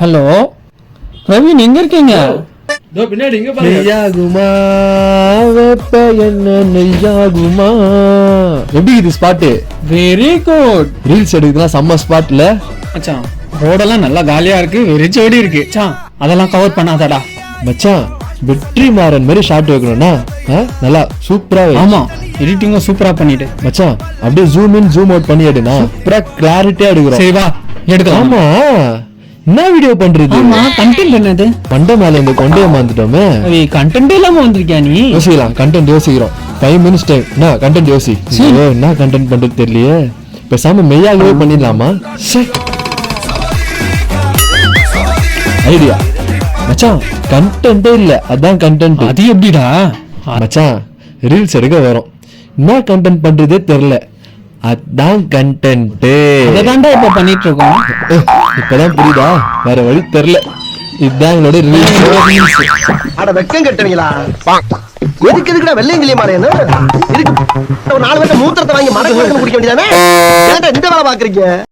Hello Praveen, எங்க இருக்கீங்க? பின்னாடி இங்க பாருங்க. நெய்யாகுமா வெப்ப என்ன நெய்யாகுமா? எப்படி இது ஸ்பாட்டு? வெரி குட் ரீல்ஸ் எடுக்கிறதுலாம் செம்ம ஸ்பாட்ல. மச்சான். ரோடெல்லாம் நல்லா காலியா இருக்கு, வெறிச்சோடி இருக்கு. மச்சான், அதெல்லாம் கவர் பண்ணாதடா. மச்சான், வெற்றி மாறன் மாதிரி ஷாட் வைக்கணும்னா நல்லா சூப்பரா வை. ஆமா, எடிட்டிங்கும் சூப்பரா பண்ணிட்டு. மச்சான், அப்படியே ஜூம் இன் ஜூம் அவுட் பண்ணி எடுனா சூப்பரா கிளாரிட்டியா எடுக்கிறோம். சரி வா எடுக்கலாம். ஆமா, என்ன வீடியோ பண்றது? ஆமா, கண்டென்ட் என்னது? பண்ட மேல இந்த கொண்டைய மாந்துட்டோமே. கண்டென்ட் இல்லாம வந்திருக்கியா நீ? யோசிக்கலாம், கண்டென்ட் யோசிக்கிறோம். 5 minutes டைம். என்ன கண்டென்ட் யோசி. என்ன கண்டென்ட் பண்றது தெரியலையே. பேசாம மெய்யாகவே பண்ணிடலாமா? ஐடியா மச்சான், கண்டென்ட்டே இல்ல, அதான் கண்டென்ட். அது எப்படிடா மச்சான்? ரீல்ஸ் எடுக்க வரும், என்ன கண்டென்ட் பண்றதே தெரியல, அதான் கண்டென்ட். அததான்டா இப்ப பண்ணிட்டு இருக்கோம். இப்பதான் புரியுதா? வேற வழி தெரியல. இதுதான் எங்களோட ரீல்ஸ். அட வெக்கம் கட்டுவீங்களா? எதுக்கு எதுக்குடா வெள்ளையங்கிலிய மாறேன்னு இருக்கு. ஒரு 4 பேர்த்த மூத்திரத்தை வாங்கி மடக்கு குடிக்க வேண்டியதானே? ஏன்டா இந்த வேலை பாக்குறீங்க?